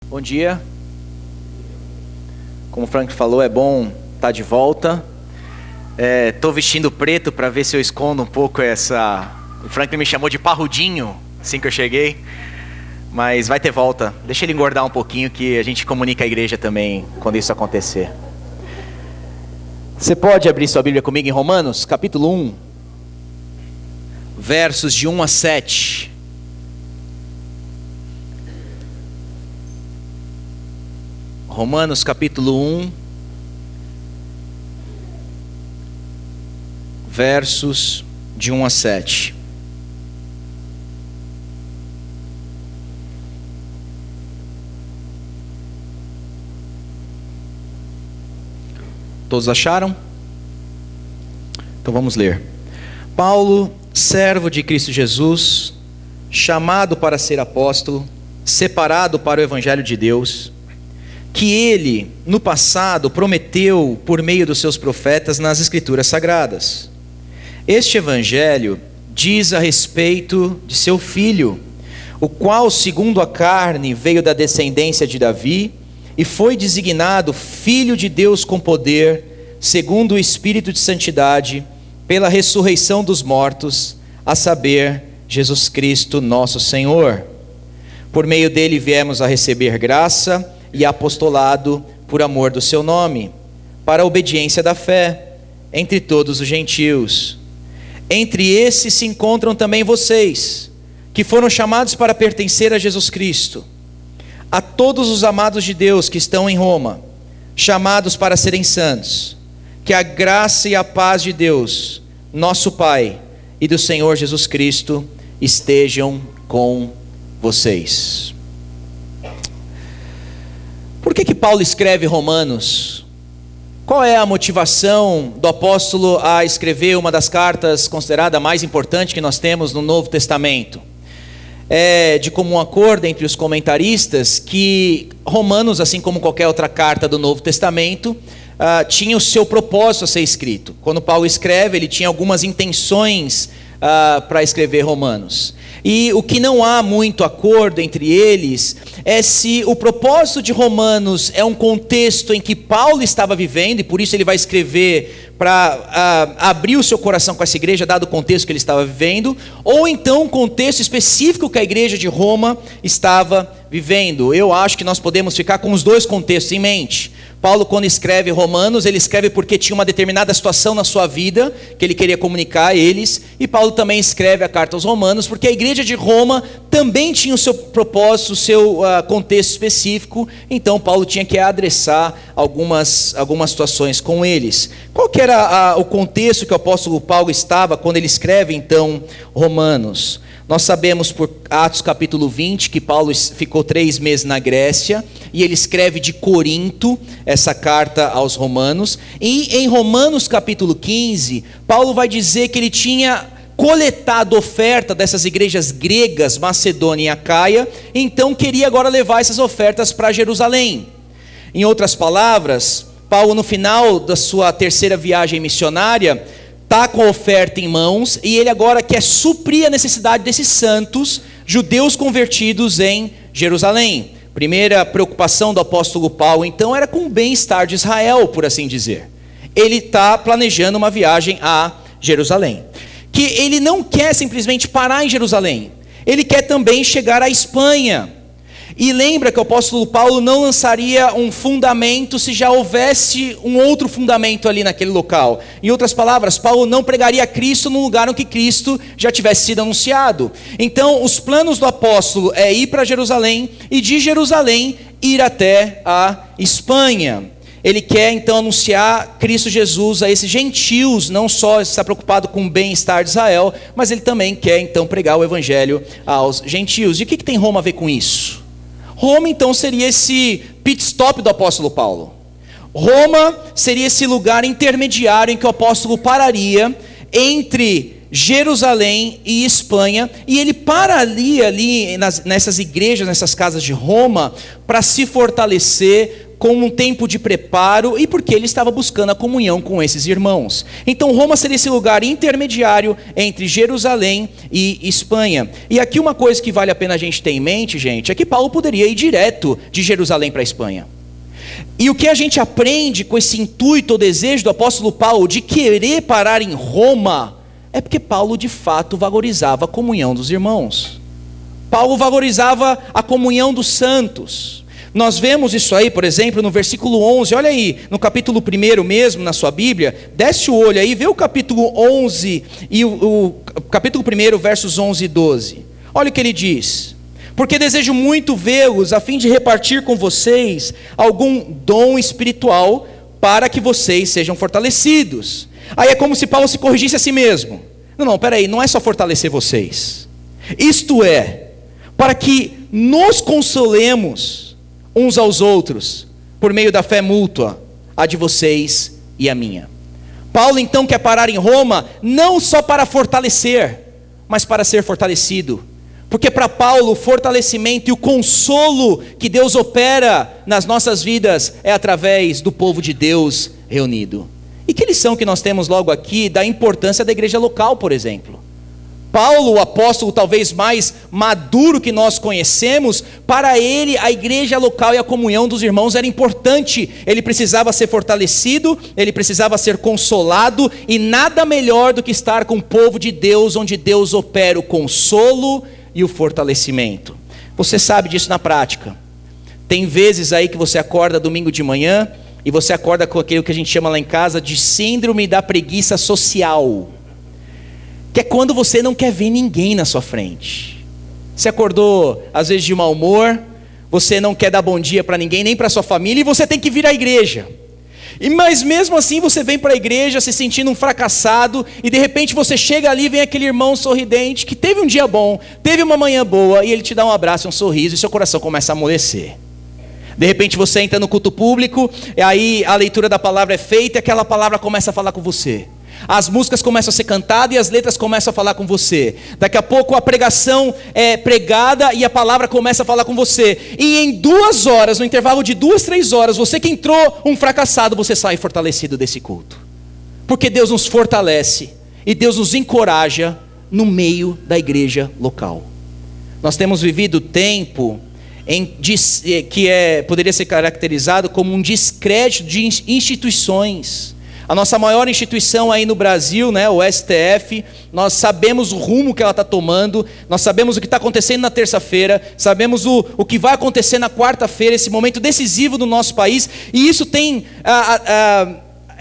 Bom dia. Como o Frank falou, é bom estar de volta. Tô vestindo preto para ver se eu escondo um pouco essa... O Frank me chamou de parrudinho assim que eu cheguei. Mas vai ter volta. Deixa ele engordar um pouquinho que a gente comunica a igreja também quando isso acontecer. Você pode abrir sua Bíblia comigo em Romanos, capítulo 1, versos de 1 a 7. Romanos capítulo 1, versos de 1 a 7. Todos acharam? Então vamos ler. Paulo, servo de Cristo Jesus, chamado para ser apóstolo, separado para o evangelho de Deus, que ele, no passado, prometeu por meio dos seus profetas nas Escrituras Sagradas. Este evangelho diz a respeito de seu filho, o qual, segundo a carne, veio da descendência de Davi e foi designado Filho de Deus com poder, segundo o Espírito de Santidade, pela ressurreição dos mortos, a saber, Jesus Cristo nosso Senhor. Por meio dele viemos a receber graça e apostolado por amor do seu nome, para a obediência da fé, entre todos os gentios. Entre esses se encontram também vocês, que foram chamados para pertencer a Jesus Cristo. A todos os amados de Deus que estão em Roma, chamados para serem santos, que a graça e a paz de Deus, nosso Pai, e do Senhor Jesus Cristo estejam com vocês. Por que Paulo escreve Romanos? Qual é a motivação do apóstolo a escrever uma das cartas considerada mais importante que nós temos no Novo Testamento? É de comum acordo entre os comentaristas que Romanos, assim como qualquer outra carta do Novo Testamento, tinha o seu propósito a ser escrito. Quando Paulo escreve, ele tinha algumas intenções para escrever Romanos. E o que não há muito acordo entre eles é se o propósito de Romanos é um contexto em que Paulo estava vivendo, e por isso ele vai escrever para abrir o seu coração com essa igreja, dado o contexto que ele estava vivendo, ou então um contexto específico que a igreja de Roma estava vivendo. Eu acho que nós podemos ficar com os dois contextos em mente. Paulo, quando escreve Romanos, ele escreve porque tinha uma determinada situação na sua vida que ele queria comunicar a eles, e Paulo também escreve a carta aos Romanos porque a igreja de Roma também tinha o seu propósito, o seu contexto específico, então Paulo tinha que adressar algumas situações com eles. Qual que era o contexto que o apóstolo Paulo estava quando ele escreve então Romanos? Nós sabemos por Atos capítulo 20 que Paulo ficou 3 meses na Grécia e ele escreve de Corinto essa carta aos Romanos. E em Romanos capítulo 15, Paulo vai dizer que ele tinha coletado oferta dessas igrejas gregas, Macedônia e Acaia, então queria agora levar essas ofertas para Jerusalém. Em outras palavras, Paulo, no final da sua terceira viagem missionária, está com a oferta em mãos e ele agora quer suprir a necessidade desses santos judeus convertidos em Jerusalém. Primeira preocupação do apóstolo Paulo então era com o bem-estar de Israel, por assim dizer. Ele está planejando uma viagem a Jerusalém, que ele não quer simplesmente parar em Jerusalém, ele quer também chegar à Espanha. E lembra que o apóstolo Paulo não lançaria um fundamento se já houvesse um outro fundamento ali naquele local. Em outras palavras, Paulo não pregaria Cristo no lugar em que Cristo já tivesse sido anunciado. Então, os planos do apóstolo é ir para Jerusalém e de Jerusalém ir até a Espanha. Ele quer então anunciar Cristo Jesus a esses gentios, não só está preocupado com o bem-estar de Israel, mas ele também quer então pregar o evangelho aos gentios. E o que tem Roma a ver com isso? Roma então seria esse pit stop do apóstolo Paulo. Roma seria esse lugar intermediário em que o apóstolo pararia entre Jerusalém e Espanha, e ele pararia ali nessas igrejas, nessas casas de Roma, para se fortalecer, como um tempo de preparo e porque ele estava buscando a comunhão com esses irmãos. Então Roma seria esse lugar intermediário entre Jerusalém e Espanha. E aqui uma coisa que vale a pena a gente ter em mente, gente, é que Paulo poderia ir direto de Jerusalém para a Espanha. E o que a gente aprende com esse intuito ou desejo do apóstolo Paulo de querer parar em Roma, é porque Paulo de fato valorizava a comunhão dos irmãos. Paulo valorizava a comunhão dos santos. Nós vemos isso aí, por exemplo, no versículo 11, olha aí, no capítulo 1 mesmo, na sua Bíblia, desce o olho aí, vê o capítulo 11 e o capítulo 1, versos 11 e 12. Olha o que ele diz: porque desejo muito vê-los, a fim de repartir com vocês algum dom espiritual, para que vocês sejam fortalecidos. Aí é como se Paulo se corrigisse a si mesmo. Não, peraí, não é só fortalecer vocês. Isto é, para que nos consolemos uns aos outros, por meio da fé mútua, a de vocês e a minha. Paulo então quer parar em Roma, não só para fortalecer, mas para ser fortalecido. Porque para Paulo o fortalecimento e o consolo que Deus opera nas nossas vidas é através do povo de Deus reunido. E que lição que nós temos logo aqui da importância da igreja local, por exemplo? Paulo, o apóstolo talvez mais maduro que nós conhecemos, para ele a igreja local e a comunhão dos irmãos era importante. Ele precisava ser fortalecido, ele precisava ser consolado, e nada melhor do que estar com o povo de Deus, onde Deus opera o consolo e o fortalecimento. Você sabe disso na prática. Tem vezes aí que você acorda domingo de manhã e você acorda com aquilo que a gente chama lá em casa de síndrome da preguiça social, que é quando você não quer ver ninguém na sua frente. Você acordou às vezes de mau humor, você não quer dar bom dia para ninguém, nem para sua família, e você tem que vir à igreja. Mas mesmo assim você vem para a igreja se sentindo um fracassado, e de repente você chega ali e vem aquele irmão sorridente que teve um dia bom, teve uma manhã boa, e ele te dá um abraço, um sorriso, e seu coração começa a amolecer. De repente você entra no culto público, e aí a leitura da palavra é feita, e aquela palavra começa a falar com você. As músicas começam a ser cantadas e as letras começam a falar com você. Daqui a pouco a pregação é pregada e a palavra começa a falar com você. E em 2 horas, no intervalo de 2, 3 horas, você que entrou um fracassado, você sai fortalecido desse culto. Porque Deus nos fortalece e Deus nos encoraja no meio da igreja local. Nós temos vivido tempo que poderia ser caracterizado como um descrédito de instituições. A nossa maior instituição aí no Brasil, né, o STF, nós sabemos o rumo que ela está tomando, nós sabemos o que está acontecendo na terça-feira, sabemos o que vai acontecer na quarta-feira, esse momento decisivo do nosso país, e isso tem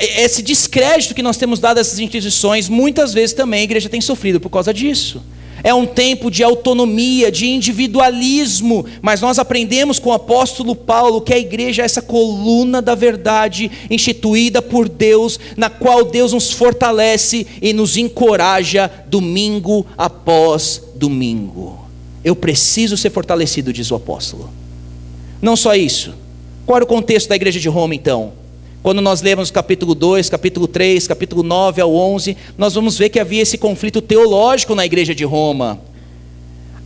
esse descrédito que nós temos dado a essas instituições. Muitas vezes também a igreja tem sofrido por causa disso. É um tempo de autonomia, de individualismo, mas nós aprendemos com o apóstolo Paulo que a igreja é essa coluna da verdade instituída por Deus, na qual Deus nos fortalece e nos encoraja domingo após domingo. Eu preciso ser fortalecido, diz o apóstolo. Não só isso. Qual era o contexto da igreja de Roma então? Quando nós lemos capítulo 2, capítulo 3, capítulo 9 ao 11, nós vamos ver que havia esse conflito teológico na igreja de Roma.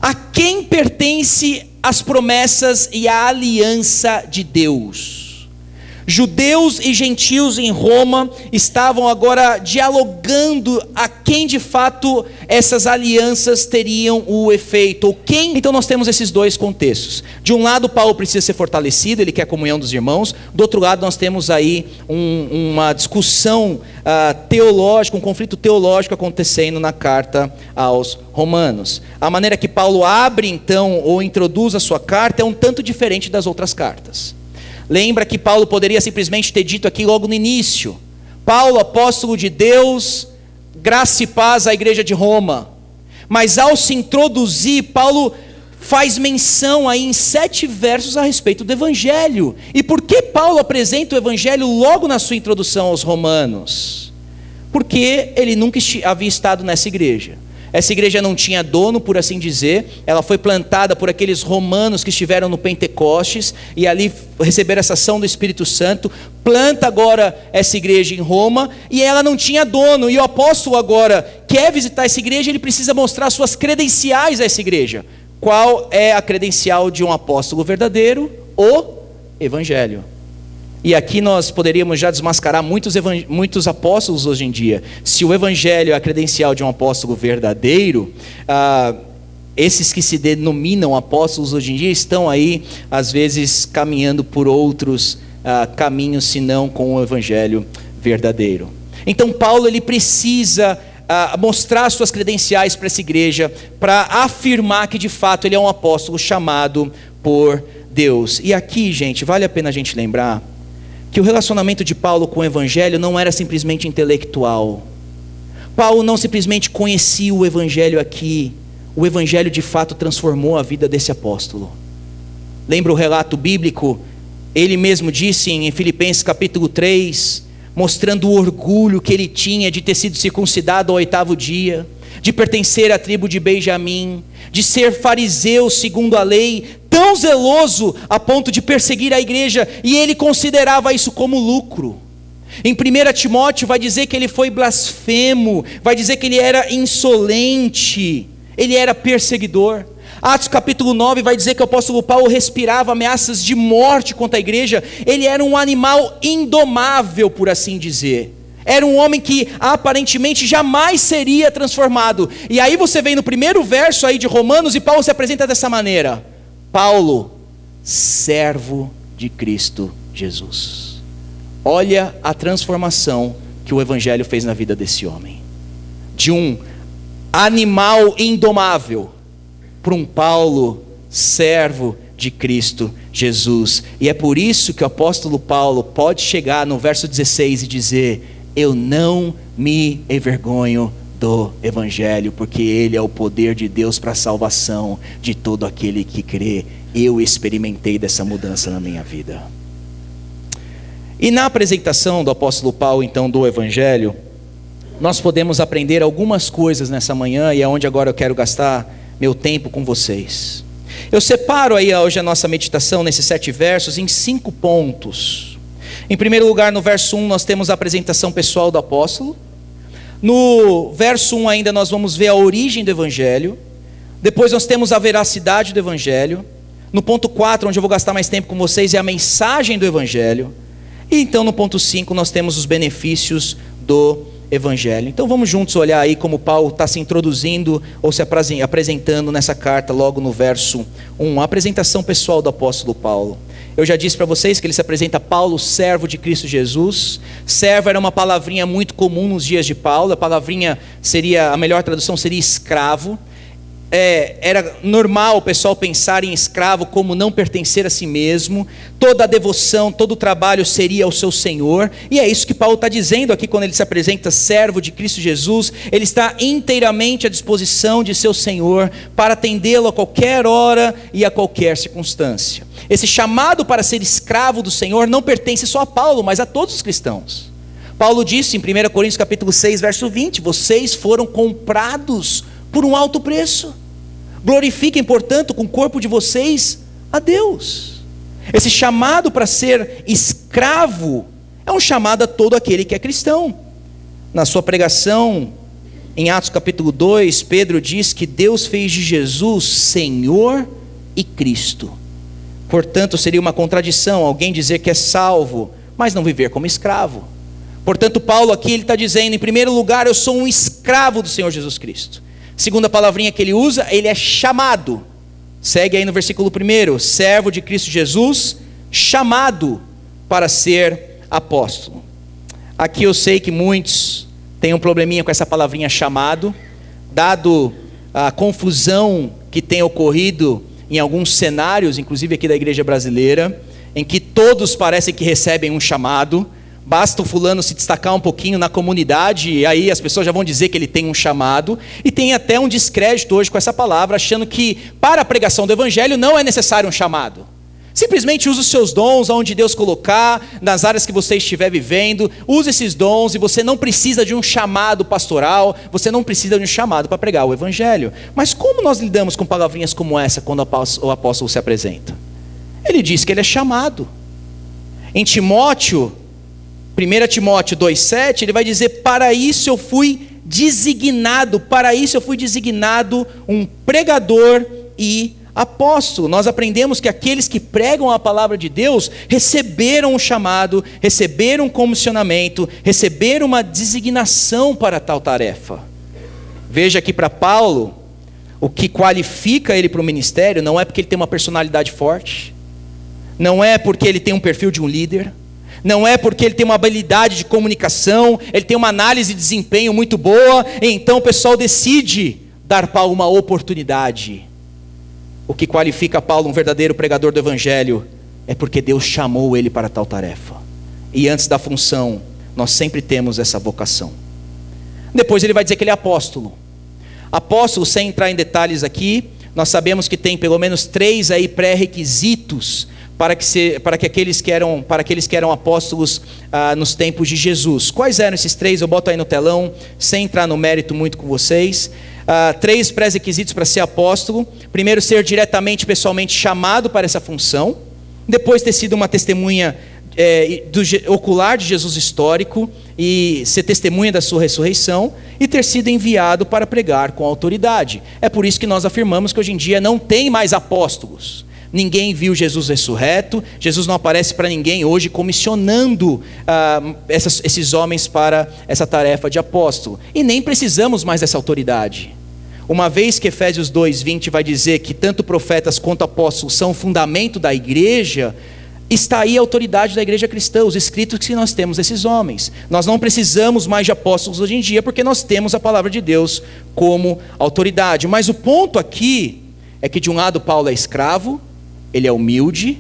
A quem pertence as promessas e a aliança de Deus? Judeus e gentios em Roma estavam agora dialogando a quem de fato essas alianças teriam o efeito, ou quem. Então nós temos esses dois contextos. De um lado Paulo precisa ser fortalecido, ele quer a comunhão dos irmãos. Do outro lado nós temos aí uma discussão teológica, um conflito teológico acontecendo na carta aos Romanos. A maneira que Paulo abre então, ou introduz a sua carta, é um tanto diferente das outras cartas. Lembra que Paulo poderia simplesmente ter dito aqui logo no início: Paulo, apóstolo de Deus, graça e paz à igreja de Roma. Mas ao se introduzir, Paulo faz menção aí em 7 versos a respeito do evangelho. E por que Paulo apresenta o evangelho logo na sua introdução aos Romanos? Porque ele nunca havia estado nessa igreja. Essa igreja não tinha dono, por assim dizer. Ela foi plantada por aqueles romanos que estiveram no Pentecostes e ali receberam essa ação do Espírito Santo. Planta agora essa igreja em Roma e ela não tinha dono. E o apóstolo agora quer visitar essa igreja, ele precisa mostrar suas credenciais a essa igreja. Qual é a credencial de um apóstolo verdadeiro? O Evangelho. E aqui nós poderíamos já desmascarar muitos apóstolos hoje em dia. Se o evangelho é a credencial de um apóstolo verdadeiro, esses que se denominam apóstolos hoje em dia estão aí, às vezes, caminhando por outros caminhos, senão com o evangelho verdadeiro. Então Paulo ele precisa mostrar suas credenciais para essa igreja, para afirmar que de fato ele é um apóstolo chamado por Deus. E aqui, gente, vale a pena a gente lembrar que o relacionamento de Paulo com o evangelho não era simplesmente intelectual. Paulo não simplesmente conhecia o evangelho aqui. O evangelho de fato transformou a vida desse apóstolo. Lembra o relato bíblico? Ele mesmo disse em Filipenses capítulo 3, mostrando o orgulho que ele tinha de ter sido circuncidado ao 8º dia, de pertencer à tribo de Benjamim, de ser fariseu segundo a lei, tão zeloso a ponto de perseguir a igreja, e ele considerava isso como lucro. Em 1 Timóteo vai dizer que ele foi blasfemo, vai dizer que ele era insolente, ele era perseguidor. Atos capítulo 9 vai dizer que o apóstolo Paulo respirava ameaças de morte contra a igreja. Ele era um animal indomável, por assim dizer. Era um homem que aparentemente jamais seria transformado. E aí você vem no primeiro verso aí de Romanos e Paulo se apresenta dessa maneira: Paulo, servo de Cristo Jesus. Olha a transformação que o evangelho fez na vida desse homem. De um animal indomável para um Paulo, servo de Cristo Jesus. E é por isso que o apóstolo Paulo pode chegar no verso 16 e dizer: eu não me envergonho do evangelho, porque ele é o poder de Deus para a salvação de todo aquele que crê. Eu experimentei dessa mudança na minha vida. E na apresentação do apóstolo Paulo, então, do evangelho, nós podemos aprender algumas coisas nessa manhã, e é onde agora eu quero gastar meu tempo com vocês. Eu separo aí hoje a nossa meditação nesses 7 versos em 5 pontos. Em primeiro lugar, no verso 1 nós temos a apresentação pessoal do apóstolo. No verso 1 ainda nós vamos ver a origem do evangelho. Depois nós temos a veracidade do evangelho. No ponto 4, onde eu vou gastar mais tempo com vocês, é a mensagem do evangelho. E então no ponto 5 nós temos os benefícios do evangelho. Então vamos juntos olhar aí como Paulo está se introduzindo ou se apresentando nessa carta logo no verso 1, a apresentação pessoal do apóstolo Paulo. Eu já disse para vocês que ele se apresenta Paulo, servo de Cristo Jesus. Servo era uma palavrinha muito comum nos dias de Paulo. A palavrinha seria, a melhor tradução seria escravo. Era normal o pessoal pensar em escravo como não pertencer a si mesmo. Toda a devoção, todo o trabalho seria ao seu Senhor. E é isso que Paulo está dizendo aqui quando ele se apresenta servo de Cristo Jesus. Ele está inteiramente à disposição de seu Senhor para atendê-lo a qualquer hora e a qualquer circunstância. Esse chamado para ser escravo do Senhor não pertence só a Paulo, mas a todos os cristãos. Paulo disse em 1 Coríntios capítulo 6, verso 20, vocês foram comprados por um alto preço. Glorifiquem, portanto, com o corpo de vocês a Deus. Esse chamado para ser escravo é um chamado a todo aquele que é cristão. Na sua pregação, em Atos capítulo 2, Pedro diz que Deus fez de Jesus Senhor e Cristo. Portanto, seria uma contradição alguém dizer que é salvo, mas não viver como escravo. Portanto, Paulo aqui ele está dizendo, em primeiro lugar, eu sou um escravo do Senhor Jesus Cristo. Segunda palavrinha que ele usa, ele é chamado. Segue aí no versículo 1, servo de Cristo Jesus, chamado para ser apóstolo. Aqui eu sei que muitos têm um probleminha com essa palavrinha chamado, dado a confusão que tem ocorrido em alguns cenários, inclusive aqui da igreja brasileira, em que todos parecem que recebem um chamado. Basta o fulano se destacar um pouquinho na comunidade, e aí as pessoas já vão dizer que ele tem um chamado, e tem até um descrédito hoje com essa palavra, achando que para a pregação do evangelho não é necessário um chamado. Simplesmente use os seus dons aonde Deus colocar, nas áreas que você estiver vivendo, use esses dons, e você não precisa de um chamado pastoral, você não precisa de um chamado para pregar o evangelho. Mas como nós lidamos com palavrinhas como essa quando o apóstolo se apresenta? Ele diz que ele é chamado. Em Timóteo, 1 Timóteo 2,7, ele vai dizer, para isso eu fui designado um pregador e apóstolo. Nós aprendemos que aqueles que pregam a palavra de Deus receberam um chamado, receberam um comissionamento, receberam uma designação para tal tarefa. Veja que para Paulo, o que qualifica ele para o ministério não é porque ele tem uma personalidade forte, não é porque ele tem um perfil de um líder, não é porque ele tem uma habilidade de comunicação, ele tem uma análise de desempenho muito boa, e então o pessoal decide dar Paulo uma oportunidade. O que qualifica Paulo um verdadeiro pregador do evangelho é porque Deus chamou ele para tal tarefa. E antes da função, nós sempre temos essa vocação. Depois ele vai dizer que ele é apóstolo. Apóstolo, sem entrar em detalhes aqui, nós sabemos que tem pelo menos 3 aí pré-requisitos para que aqueles que eram apóstolos nos tempos de Jesus. Quais eram esses 3? Eu boto aí no telão, sem entrar no mérito muito com vocês. 3 pré-requisitos para ser apóstolo. Primeiro, ser diretamente, pessoalmente chamado para essa função. Depois, ter sido uma testemunha ocular de Jesus histórico e ser testemunha da sua ressurreição, e ter sido enviado para pregar com autoridade. É por isso que nós afirmamos que hoje em dia não tem mais apóstolos. Ninguém viu Jesus ressurreto, Jesus não aparece para ninguém hoje comissionando esses homens para essa tarefa de apóstolo. E nem precisamos mais dessa autoridade. Uma vez que Efésios 2:20 vai dizer que tanto profetas quanto apóstolos são o fundamento da igreja, está aí a autoridade da igreja cristã, os escritos que nós temos desses homens. Nós não precisamos mais de apóstolos hoje em dia, porque nós temos a palavra de Deus como autoridade. Mas o ponto aqui é que de um lado Paulo é escravo, ele é humilde,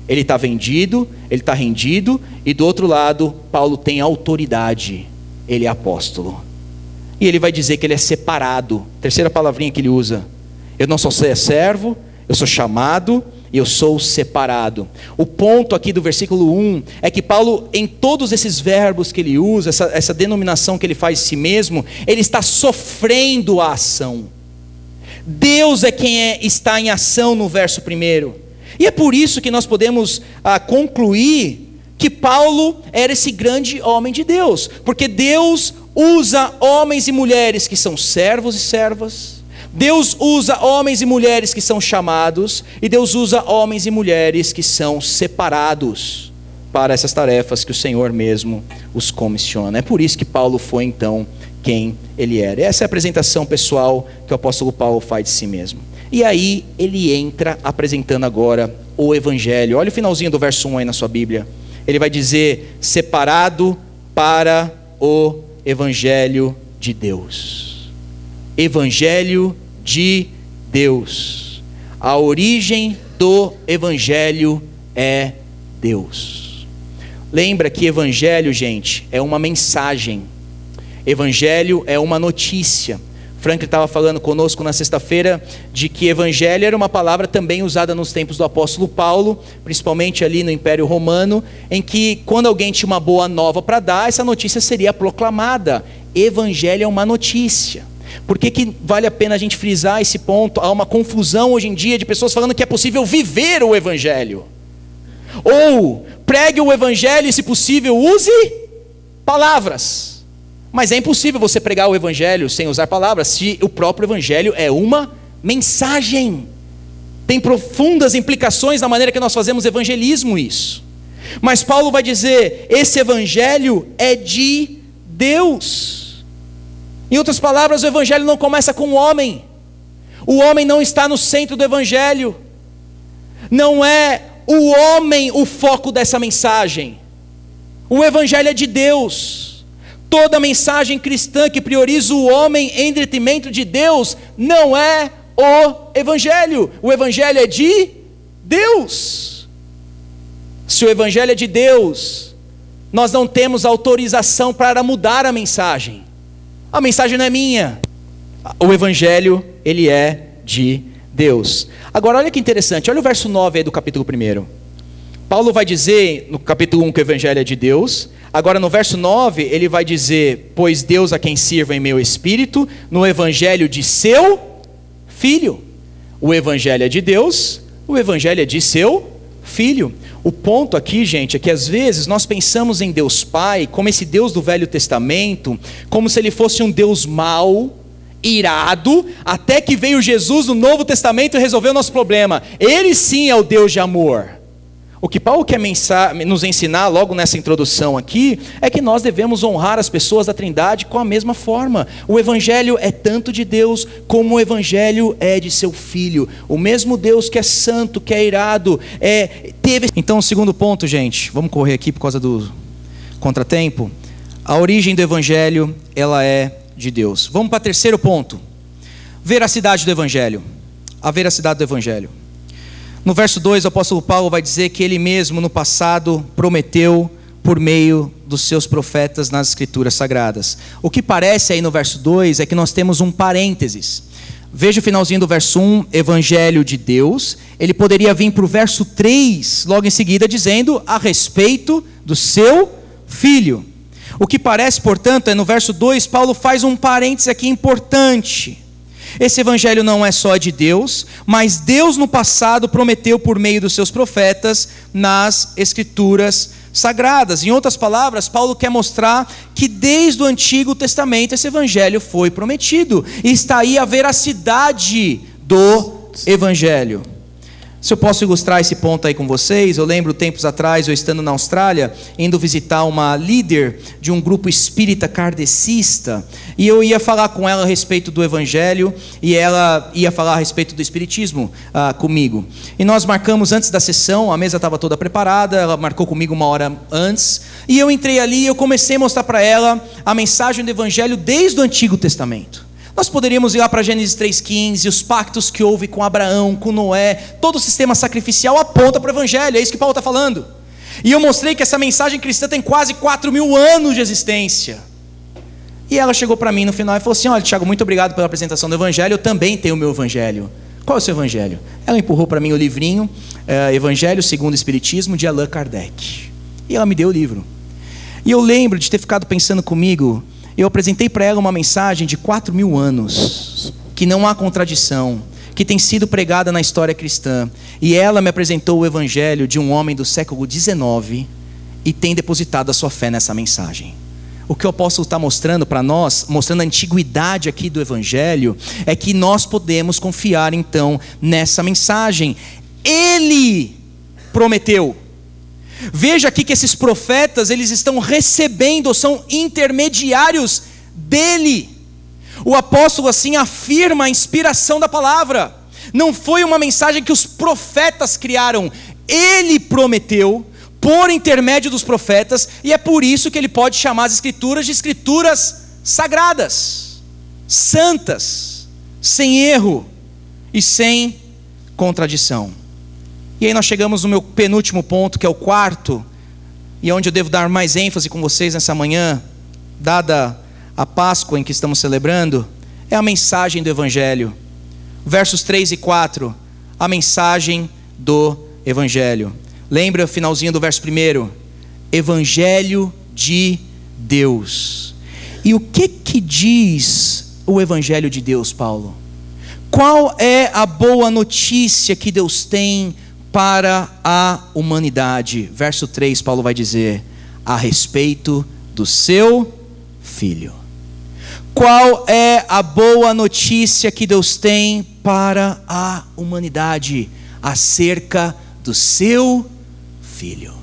ele está vendido, ele está rendido, e do outro lado Paulo tem autoridade, ele é apóstolo. E ele vai dizer que ele é separado. Terceira palavrinha que ele usa: eu não sou servo, eu sou chamado, eu sou separado. O ponto aqui do versículo 1 é que Paulo, em todos esses verbos que ele usa, essa denominação que ele faz de si mesmo, ele está sofrendo a ação. Deus é quem está em ação no verso 1. E é por isso que nós podemos concluir que Paulo era esse grande homem de Deus, porque Deus usa homens e mulheres que são servos e servas, Deus usa homens e mulheres que são chamados, e Deus usa homens e mulheres que são separados para essas tarefas que o Senhor mesmo os comissiona. É por isso que Paulo foi então quem ele era. Essa é a apresentação pessoal que o apóstolo Paulo faz de si mesmo. E aí ele entra apresentando agora o evangelho. Olha o finalzinho do verso 1 aí na sua Bíblia. Ele vai dizer: separado para o evangelho de Deus. Evangelho de Deus. A origem do evangelho é Deus. Lembra que evangelho, gente, é uma mensagem. Evangelho é uma notícia. Franklin estava falando conosco na sexta-feira de que evangelho era uma palavra também usada nos tempos do apóstolo Paulo, principalmente ali no Império Romano, em que quando alguém tinha uma boa nova para dar, essa notícia seria proclamada. Evangelho é uma notícia. Por que vale a pena a gente frisar esse ponto? Há uma confusão hoje em dia de pessoas falando que é possível viver o evangelho. Ou pregue o evangelho e, se possível, use palavras. Mas é impossível você pregar o evangelho sem usar palavras, se o próprio evangelho é uma mensagem. Tem profundas implicações na maneira que nós fazemos evangelismo isso. Mas Paulo vai dizer: esse evangelho é de Deus. Em outras palavras, o evangelho não começa com o homem. O homem não está no centro do evangelho. Não é o homem o foco dessa mensagem. O evangelho é de Deus. Toda mensagem cristã que prioriza o homem em detrimento de Deus não é o evangelho. O evangelho é de Deus. Se o evangelho é de Deus, nós não temos autorização para mudar a mensagem. A mensagem não é minha. O evangelho, ele é de Deus. Agora olha que interessante, olha o verso 9 aí do capítulo 1. Paulo vai dizer no capítulo 1 que o evangelho é de Deus. Agora no verso 9 ele vai dizer: pois Deus a quem sirvo em meu espírito, no evangelho de seu Filho. O evangelho é de Deus, o evangelho é de seu Filho. O ponto aqui, gente, é que às vezes nós pensamos em Deus Pai como esse Deus do Velho Testamento, como se ele fosse um Deus mau, irado, até que veio Jesus no Novo Testamento e resolveu o nosso problema. Ele sim é o Deus de amor. O que Paulo quer nos ensinar logo nessa introdução aqui, é que nós devemos honrar as pessoas da Trindade com a mesma forma. O Evangelho é tanto de Deus, como o Evangelho é de seu Filho. O mesmo Deus que é santo, que é irado, teve... Então, o segundo ponto, gente, vamos correr aqui por causa do contratempo. A origem do Evangelho, ela é de Deus. Vamos para o terceiro ponto. Veracidade do Evangelho. A veracidade do Evangelho. No verso 2, o apóstolo Paulo vai dizer que ele mesmo no passado prometeu por meio dos seus profetas nas escrituras sagradas. O que parece aí no verso 2 é que nós temos um parênteses. Veja o finalzinho do verso 1, Evangelho de Deus. Ele poderia vir para o verso 3, logo em seguida, dizendo a respeito do seu Filho. O que parece, portanto, é no verso 2, Paulo faz um parêntese aqui importante. Esse evangelho não é só de Deus, mas Deus no passado prometeu por meio dos seus profetas nas escrituras sagradas. Em outras palavras, Paulo quer mostrar que desde o Antigo Testamento esse evangelho foi prometido. E está aí a veracidade do evangelho. Se eu posso ilustrar esse ponto aí com vocês, eu lembro tempos atrás, eu estando na Austrália, indo visitar uma líder de um grupo espírita kardecista, e eu ia falar com ela a respeito do Evangelho, e ela ia falar a respeito do Espiritismo comigo. E nós marcamos antes da sessão, a mesa estava toda preparada, ela marcou comigo 1 hora antes, e eu entrei ali e eu comecei a mostrar para ela a mensagem do Evangelho desde o Antigo Testamento. Nós poderíamos ir lá para Gênesis 3,15, os pactos que houve com Abraão, com Noé, todo o sistema sacrificial aponta para o Evangelho, é isso que Paulo está falando. E eu mostrei que essa mensagem cristã tem quase 4.000 anos de existência. E ela chegou para mim no final e falou assim: olha, Tiago, muito obrigado pela apresentação do Evangelho, eu também tenho o meu Evangelho. Qual é o seu Evangelho? Ela empurrou para mim o livrinho, Evangelho segundo o Espiritismo, de Allan Kardec. E ela me deu o livro. E eu lembro de ter ficado pensando comigo. Eu apresentei para ela uma mensagem de 4.000 anos, que não há contradição, que tem sido pregada na história cristã. E ela me apresentou o evangelho de um homem do século XIX e tem depositado a sua fé nessa mensagem. O que o apóstolo está mostrando para nós, mostrando a antiguidade aqui do evangelho, é que nós podemos confiar então nessa mensagem. Ele prometeu. Veja aqui que esses profetas, eles estão recebendo, são intermediários dele. O apóstolo assim afirma a inspiração da palavra. Não foi uma mensagem que os profetas criaram. Ele prometeu por intermédio dos profetas, e é por isso que ele pode chamar as escrituras de escrituras sagradas, santas, sem erro e sem contradição. E aí nós chegamos no meu penúltimo ponto, que é o quarto, e onde eu devo dar mais ênfase com vocês nessa manhã, dada a Páscoa em que estamos celebrando, é a mensagem do Evangelho. Versos 3 e 4, a mensagem do Evangelho. Lembra o finalzinho do verso 1? Evangelho de Deus. E o que diz o Evangelho de Deus, Paulo? Qual é a boa notícia que Deus tem para a humanidade? Verso 3, Paulo vai dizer: a respeito do seu Filho. Qual é a boa notícia que Deus tem para a humanidade? Acerca do seu Filho.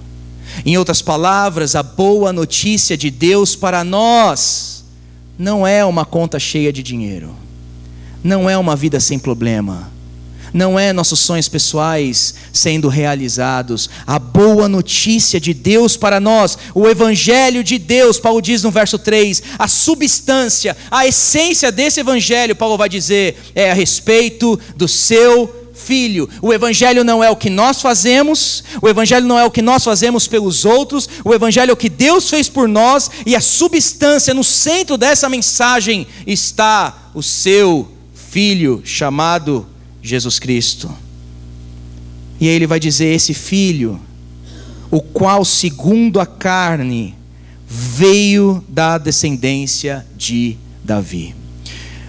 Em outras palavras, a boa notícia de Deus para nós não é uma conta cheia de dinheiro, não é uma vida sem problema, não é nossos sonhos pessoais sendo realizados. A boa notícia de Deus para nós, o Evangelho de Deus, Paulo diz no verso 3, a substância, a essência desse Evangelho, Paulo vai dizer, é a respeito do seu Filho. O Evangelho não é o que nós fazemos, o Evangelho não é o que nós fazemos pelos outros, o Evangelho é o que Deus fez por nós, e a substância, no centro dessa mensagem, está o seu Filho, chamado Jesus Cristo. E aí ele vai dizer: esse Filho, o qual segundo a carne veio da descendência de Davi.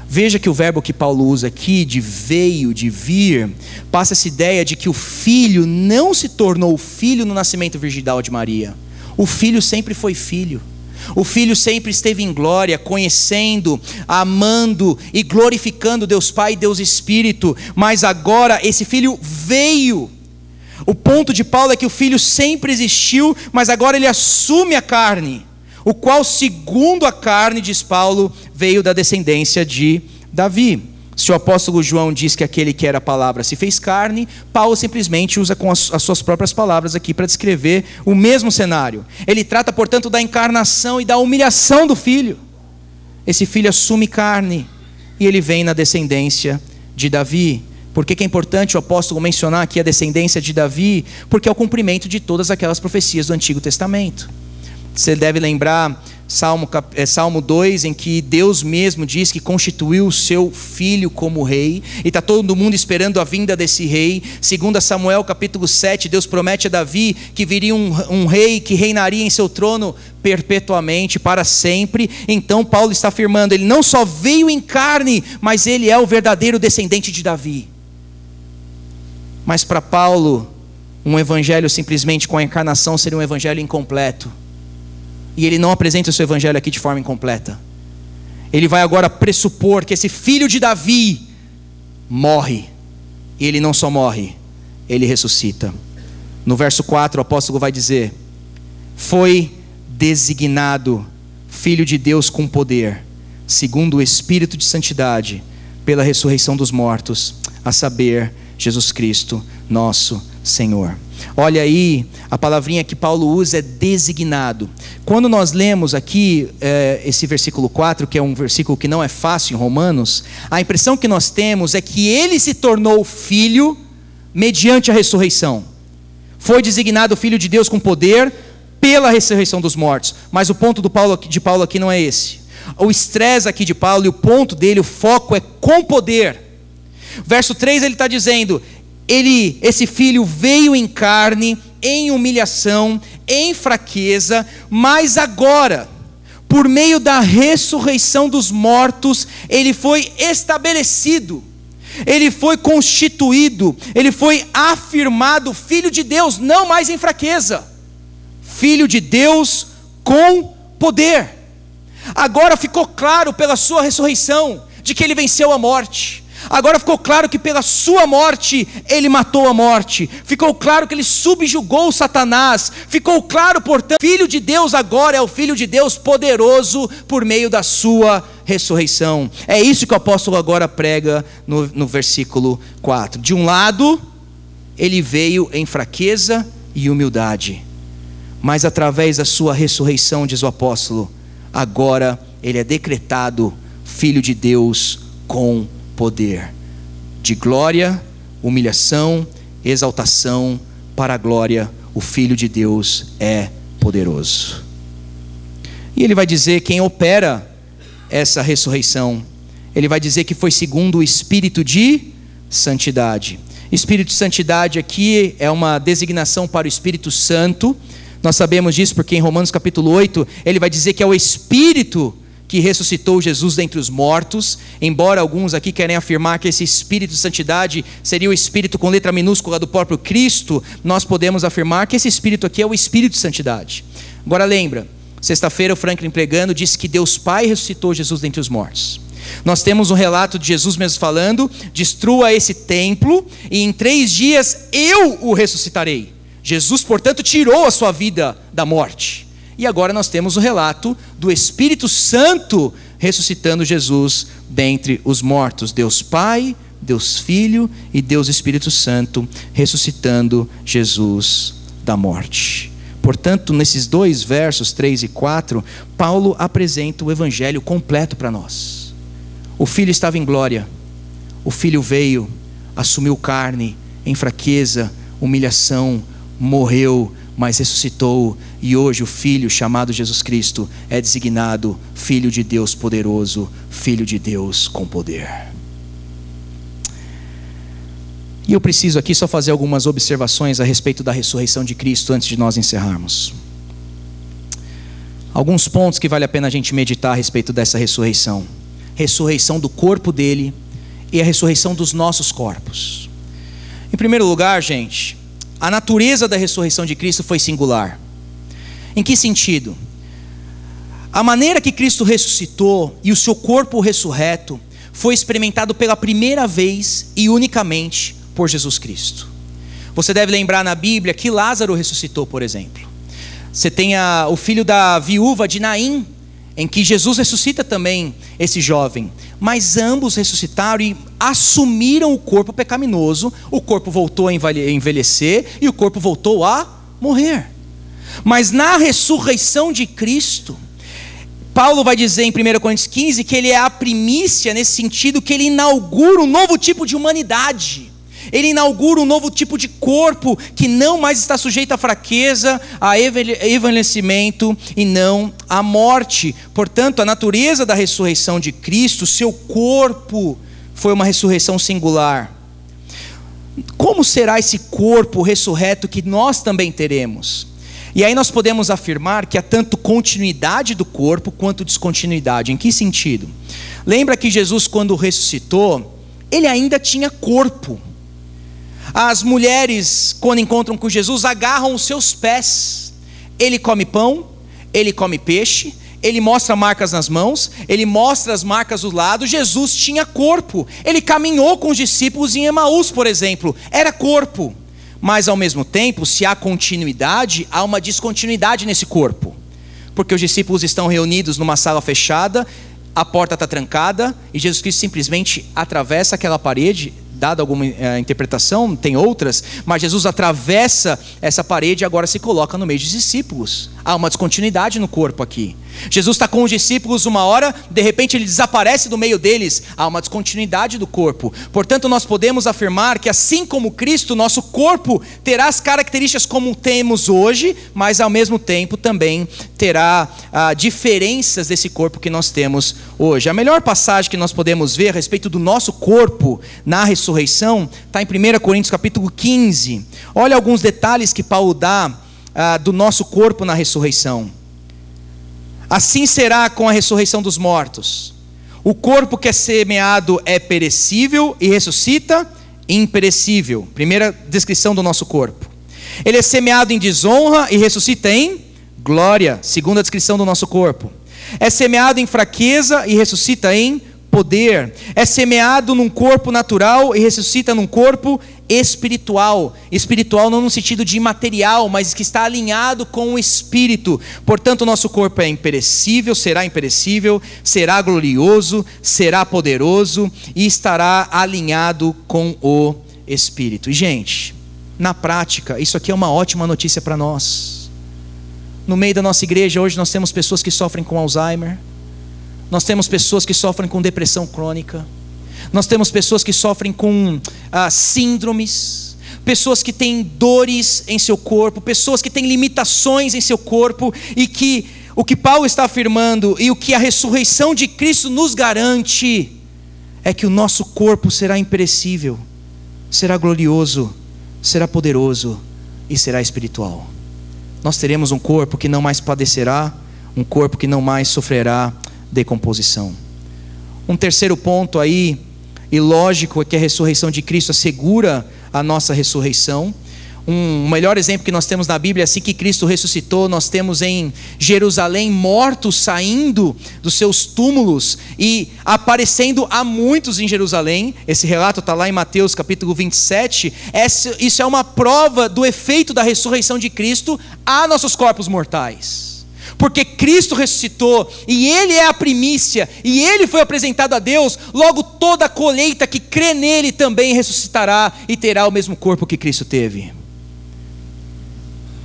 Veja que o verbo que Paulo usa aqui, de veio, de vir, passa essa ideia de que o Filho não se tornou filho no nascimento virginal de Maria. O Filho sempre foi filho. O Filho sempre esteve em glória, conhecendo, amando e glorificando Deus Pai e Deus Espírito, mas agora esse Filho veio. O ponto de Paulo é que o Filho sempre existiu, mas agora ele assume a carne, o qual, segundo a carne, diz Paulo, veio da descendência de Davi. Se o apóstolo João diz que aquele que era a palavra se fez carne, Paulo simplesmente usa com as suas próprias palavras aqui para descrever o mesmo cenário. Ele trata, portanto, da encarnação e da humilhação do Filho. Esse Filho assume carne e ele vem na descendência de Davi. Por que é importante o apóstolo mencionar aqui a descendência de Davi? Porque é o cumprimento de todas aquelas profecias do Antigo Testamento. Você deve lembrar Salmo 2, em que Deus mesmo diz que constituiu o seu filho como rei, e está todo mundo esperando a vinda desse rei. 2 Samuel capítulo 7, Deus promete a Davi que viria um rei que reinaria em seu trono perpetuamente, para sempre. Então Paulo está afirmando, ele não só veio em carne, mas ele é o verdadeiro descendente de Davi. Mas para Paulo, um evangelho simplesmente com a encarnação seria um evangelho incompleto. E ele não apresenta o seu evangelho aqui de forma incompleta. Ele vai agora pressupor que esse filho de Davi morre. E ele não só morre, ele ressuscita. No verso 4 o apóstolo vai dizer: foi designado filho de Deus com poder, segundo o Espírito de santidade, pela ressurreição dos mortos, a saber, Jesus Cristo, nosso Senhor. Olha aí, a palavrinha que Paulo usa é designado. Quando nós lemos aqui esse versículo 4, que é um versículo que não é fácil em Romanos, a impressão que nós temos é que ele se tornou filho mediante a ressurreição. Foi designado filho de Deus com poder pela ressurreição dos mortos. Mas o ponto de Paulo aqui não é esse. O estresse aqui de Paulo e o ponto dele, o foco é com poder. Verso 3 ele está dizendo: esse filho veio em carne, em humilhação, em fraqueza, mas agora, por meio da ressurreição dos mortos, ele foi estabelecido, ele foi constituído, ele foi afirmado filho de Deus, não mais em fraqueza, filho de Deus com poder. Agora ficou claro pela sua ressurreição de que ele venceu a morte. Agora ficou claro que pela sua morte ele matou a morte. Ficou claro que ele subjugou Satanás. Ficou claro, portanto, filho de Deus agora é o filho de Deus poderoso por meio da sua ressurreição. É isso que o apóstolo agora prega no versículo 4. De um lado, ele veio em fraqueza e humildade, mas através da sua ressurreição, diz o apóstolo, agora ele é decretado filho de Deus com poder, de glória, humilhação, exaltação para a glória. O Filho de Deus é poderoso. E ele vai dizer quem opera essa ressurreição. Ele vai dizer que foi segundo o Espírito de santidade. Espírito de santidade aqui é uma designação para o Espírito Santo. Nós sabemos disso porque em Romanos capítulo 8 ele vai dizer que é o Espírito que ressuscitou Jesus dentre os mortos. Embora alguns aqui querem afirmar que esse Espírito de santidade seria o Espírito com letra minúscula do próprio Cristo, nós podemos afirmar que esse Espírito aqui é o Espírito de santidade. Agora lembra, sexta-feira o Franklin pregando disse que Deus Pai ressuscitou Jesus dentre os mortos. Nós temos um relato de Jesus mesmo falando: destrua esse templo e em 3 dias eu o ressuscitarei. Jesus, portanto, tirou a sua vida da morte. E agora nós temos o relato do Espírito Santo ressuscitando Jesus dentre os mortos. Deus Pai, Deus Filho e Deus Espírito Santo ressuscitando Jesus da morte. Portanto, nesses 2 versos 3 e 4, Paulo apresenta o evangelho completo para nós. O Filho estava em glória, o Filho veio, assumiu carne, em fraqueza, humilhação, morreu, mas ressuscitou, e hoje o Filho chamado Jesus Cristo é designado Filho de Deus poderoso, Filho de Deus com poder. E eu preciso aqui só fazer algumas observações a respeito da ressurreição de Cristo antes de nós encerrarmos. Alguns pontos que vale a pena a gente meditar a respeito dessa ressurreição. Ressurreição do corpo dele e a ressurreição dos nossos corpos. Em primeiro lugar, gente, a natureza da ressurreição de Cristo foi singular. Em que sentido? A maneira que Cristo ressuscitou e o seu corpo ressurreto foi experimentado pela primeira vez e unicamente por Jesus Cristo. Você deve lembrar na Bíblia que Lázaro ressuscitou, por exemplo. Você tem o filho da viúva de Naim, em que Jesus ressuscita também esse jovem. Mas ambos ressuscitaram e assumiram o corpo pecaminoso. O corpo voltou a envelhecer e o corpo voltou a morrer. Mas na ressurreição de Cristo, Paulo vai dizer em 1 Coríntios 15 que ele é a primícia, nesse sentido que ele inaugura um novo tipo de humanidade. Ele inaugura um novo tipo de corpo que não mais está sujeito à fraqueza, a envelhecimento e não à morte. Portanto, a natureza da ressurreição de Cristo, seu corpo, foi uma ressurreição singular. Como será esse corpo ressurreto que nós também teremos? E aí nós podemos afirmar que há tanto continuidade do corpo quanto descontinuidade. Em que sentido? Lembra que Jesus, quando ressuscitou, ele ainda tinha corpo. As mulheres, quando encontram com Jesus, agarram os seus pés. Ele come pão, ele come peixe, ele mostra marcas nas mãos, ele mostra as marcas do lado. Jesus tinha corpo. Ele caminhou com os discípulos em Emaús, por exemplo. Era corpo. Mas ao mesmo tempo, se há continuidade, há uma descontinuidade nesse corpo. Porque os discípulos estão reunidos numa sala fechada, a porta está trancada, e Jesus Cristo simplesmente atravessa aquela parede. Dada alguma interpretação, tem outras, mas Jesus atravessa essa parede e agora se coloca no meio dos discípulos. Há uma descontinuidade no corpo aqui. Jesus está com os discípulos uma hora, de repente ele desaparece do meio deles. Há uma descontinuidade do corpo. Portanto, nós podemos afirmar que assim como Cristo, nosso corpo terá as características como temos hoje, mas ao mesmo tempo também terá diferenças desse corpo que nós temos hoje. A melhor passagem que nós podemos ver a respeito do nosso corpo na ressurreição está em 1 Coríntios capítulo 15. Olha alguns detalhes que Paulo dá do nosso corpo na ressurreição. Assim será com a ressurreição dos mortos. O corpo que é semeado é perecível e ressuscita imperecível. Primeira descrição do nosso corpo. Ele é semeado em desonra e ressuscita em glória. Segunda descrição do nosso corpo. É semeado em fraqueza e ressuscita em poder. É semeado num corpo natural e ressuscita num corpo espiritual. Espiritual não no sentido de imaterial, mas que está alinhado com o Espírito. Portanto, o nosso corpo é imperecível, será glorioso, será poderoso e estará alinhado com o Espírito. E gente, na prática, isso aqui é uma ótima notícia para nós. No meio da nossa igreja hoje nós temos pessoas que sofrem com Alzheimer. Nós temos pessoas que sofrem com depressão crônica. Nós temos pessoas que sofrem com síndromes. Pessoas que têm dores em seu corpo. Pessoas que têm limitações em seu corpo. E que o que Paulo está afirmando e o que a ressurreição de Cristo nos garante é que o nosso corpo será imperecível, será glorioso, será poderoso e será espiritual. Nós teremos um corpo que não mais padecerá, um corpo que não mais sofrerá decomposição. Um terceiro ponto aí, e lógico, é que a ressurreição de Cristo assegura a nossa ressurreição. Um melhor exemplo que nós temos na Bíblia, assim que Cristo ressuscitou, nós temos em Jerusalém mortos saindo dos seus túmulos e aparecendo a muitos em Jerusalém. Esse relato está lá em Mateus capítulo 27. Isso é uma prova do efeito da ressurreição de Cristo a nossos corpos mortais. Porque Cristo ressuscitou e Ele é a primícia e Ele foi apresentado a Deus, logo toda a colheita que crê nele também ressuscitará e terá o mesmo corpo que Cristo teve.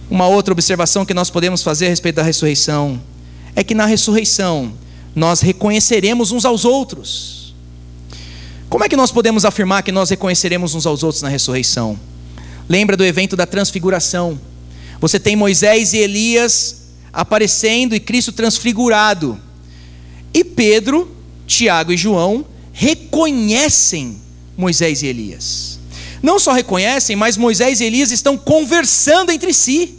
Uma outra observação que nós podemos fazer a respeito da ressurreição é que na ressurreição nós reconheceremos uns aos outros. Como é que nós podemos afirmar que nós reconheceremos uns aos outros na ressurreição? Lembra do evento da transfiguração. Você tem Moisés e Elias aparecendo e Cristo transfigurado. E Pedro, Tiago e João reconhecem Moisés e Elias. Não só reconhecem, mas Moisés e Elias estão conversando entre si.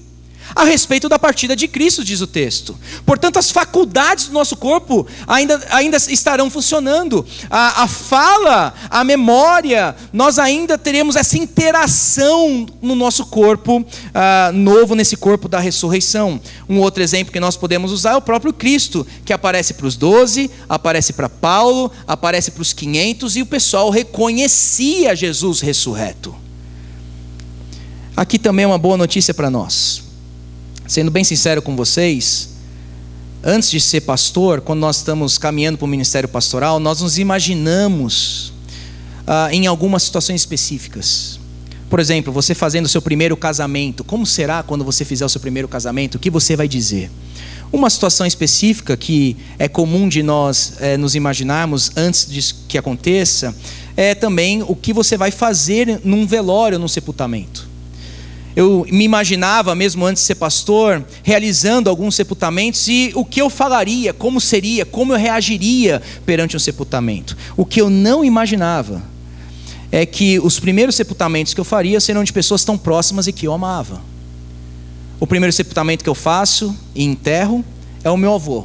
a respeito da partida de Cristo, diz o texto. Portanto, as faculdades do nosso corpo ainda estarão funcionando. A fala, a memória, nós ainda teremos essa interação no nosso corpo novo, nesse corpo da ressurreição. Um outro exemplo que nós podemos usar é o próprio Cristo, que aparece para os 12, aparece para Paulo, aparece para os 500, e o pessoal reconhecia Jesus ressurreto. Aqui também é uma boa notícia para nós. Sendo bem sincero com vocês, antes de ser pastor, quando nós estamos caminhando para o ministério pastoral, nós nos imaginamos em algumas situações específicas. Por exemplo, você fazendo o seu primeiro casamento. Como será quando você fizer o seu primeiro casamento? O que você vai dizer? Uma situação específica que é comum de nós nos imaginarmos antes de que aconteça é também o que você vai fazer num velório, num sepultamento. Eu me imaginava, mesmo antes de ser pastor, realizando alguns sepultamentos e o que eu falaria, como seria, como eu reagiria perante um sepultamento. O que eu não imaginava é que os primeiros sepultamentos que eu faria seriam de pessoas tão próximas e que eu amava. O primeiro sepultamento que eu faço e enterro é o meu avô,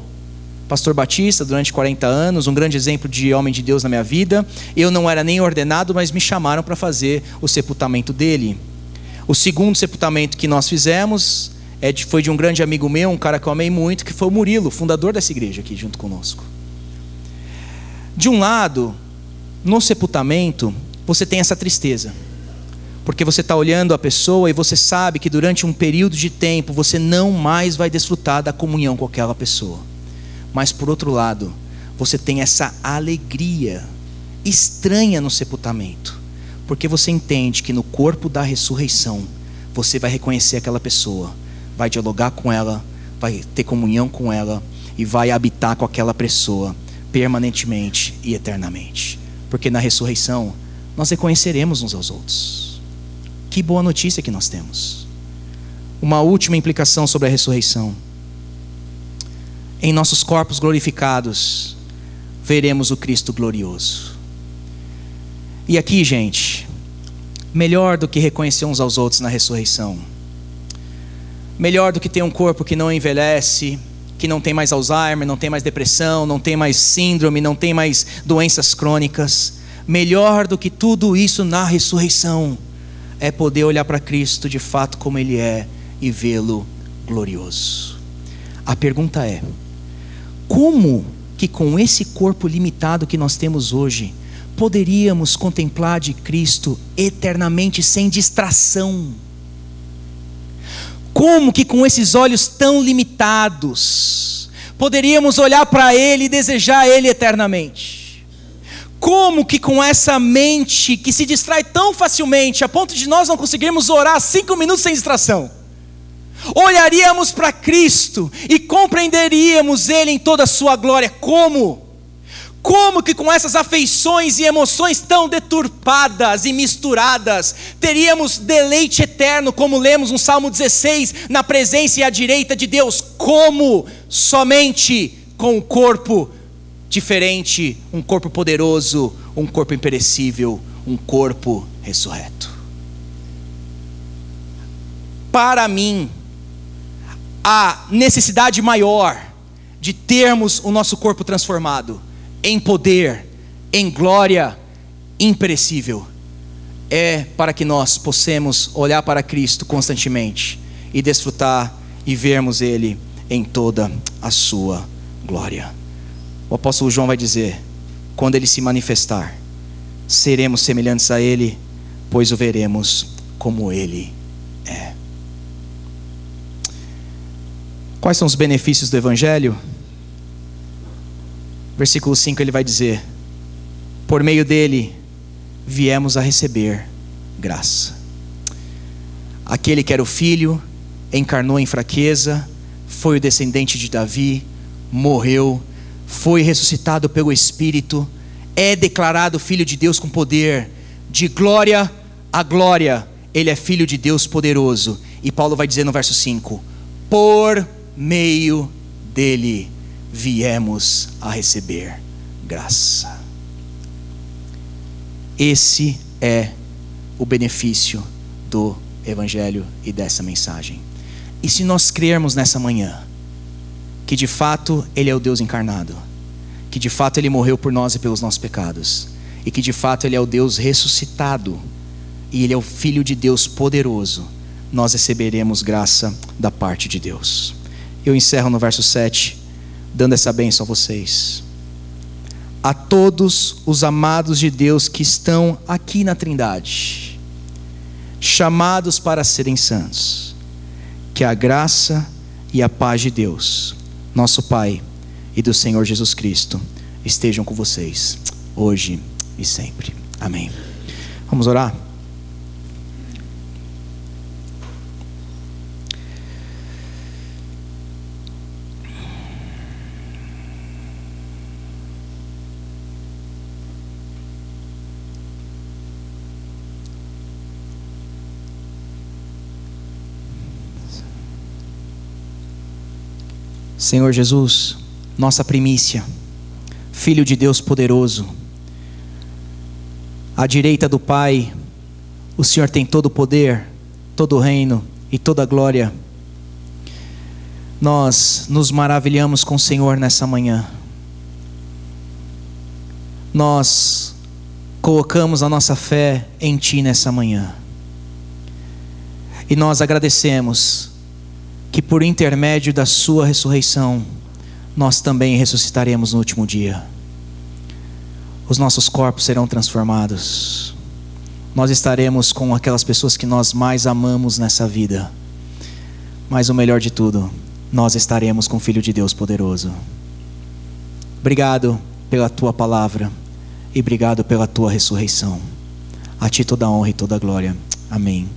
pastor Batista, durante 40 anos, um grande exemplo de homem de Deus na minha vida. Eu não era nem ordenado, mas me chamaram para fazer o sepultamento dele. O segundo sepultamento que nós fizemos foi de um grande amigo meu, um cara que eu amei muito, que foi o Murilo, fundador dessa igreja aqui junto conosco. De um lado, no sepultamento, você tem essa tristeza, porque você está olhando a pessoa e você sabe que durante um período de tempo você não mais vai desfrutar da comunhão com aquela pessoa. Mas por outro lado, você tem essa alegria estranha no sepultamento, porque você entende que no corpo da ressurreição você vai reconhecer aquela pessoa, vai dialogar com ela, vai ter comunhão com ela e vai habitar com aquela pessoa permanentemente e eternamente. Porque na ressurreição nós reconheceremos uns aos outros. Que boa notícia que nós temos. Uma última implicação sobre a ressurreição: em nossos corpos glorificados veremos o Cristo glorioso. E aqui, gente, melhor do que reconhecer uns aos outros na ressurreição, melhor do que ter um corpo que não envelhece, que não tem mais Alzheimer, não tem mais depressão, não tem mais síndrome, não tem mais doenças crônicas, melhor do que tudo isso na ressurreição é poder olhar para Cristo de fato como Ele é e vê-lo glorioso. A pergunta é: como que com esse corpo limitado que nós temos hoje poderíamos contemplar de Cristo eternamente sem distração? Como que com esses olhos tão limitados poderíamos olhar para Ele e desejar Ele eternamente? Como que com essa mente que se distrai tão facilmente a ponto de nós não conseguirmos orar 5 minutos sem distração, olharíamos para Cristo e compreenderíamos Ele em toda a sua glória? Como que com essas afeições e emoções tão deturpadas e misturadas teríamos deleite eterno, como lemos no Salmo 16, na presença e à direita de Deus? Como? Somente com um corpo diferente, um corpo poderoso, um corpo imperecível, um corpo ressurreto. Para mim, a necessidade maior de termos o nosso corpo transformado em poder, em glória imperecível, é para que nós possamos olhar para Cristo constantemente e desfrutar e vermos Ele em toda a sua glória. O apóstolo João vai dizer: quando Ele se manifestar, seremos semelhantes a Ele, pois o veremos como Ele é. Quais são os benefícios do Evangelho? Versículo 5 ele vai dizer: por meio dele viemos a receber graça. Aquele que era o Filho encarnou em fraqueza, foi o descendente de Davi, morreu, foi ressuscitado pelo Espírito, é declarado Filho de Deus com poder, de glória a glória, ele é Filho de Deus poderoso. E Paulo vai dizer no verso 5: por meio dele viemos a receber graça. Esse é o benefício do Evangelho e dessa mensagem. E se nós crermos nessa manhã que de fato Ele é o Deus encarnado, que de fato Ele morreu por nós e pelos nossos pecados, e que de fato Ele é o Deus ressuscitado, e Ele é o Filho de Deus poderoso, nós receberemos graça da parte de Deus. Eu encerro no verso 7, dando essa bênção a vocês. A todos os amados de Deus que estão aqui na Trindade, chamados para serem santos, que a graça e a paz de Deus, nosso Pai, e do Senhor Jesus Cristo estejam com vocês, hoje e sempre. Amém. Vamos orar? Senhor Jesus, nossa primícia, Filho de Deus poderoso, à direita do Pai, o Senhor tem todo o poder, todo o reino e toda a glória. Nós nos maravilhamos com o Senhor nessa manhã. Nós colocamos a nossa fé em Ti nessa manhã. E nós agradecemos que por intermédio da sua ressurreição, nós também ressuscitaremos no último dia. Os nossos corpos serão transformados. Nós estaremos com aquelas pessoas que nós mais amamos nessa vida. Mas o melhor de tudo, nós estaremos com o Filho de Deus poderoso. Obrigado pela tua palavra e obrigado pela tua ressurreição. A Ti toda a honra e toda a glória. Amém.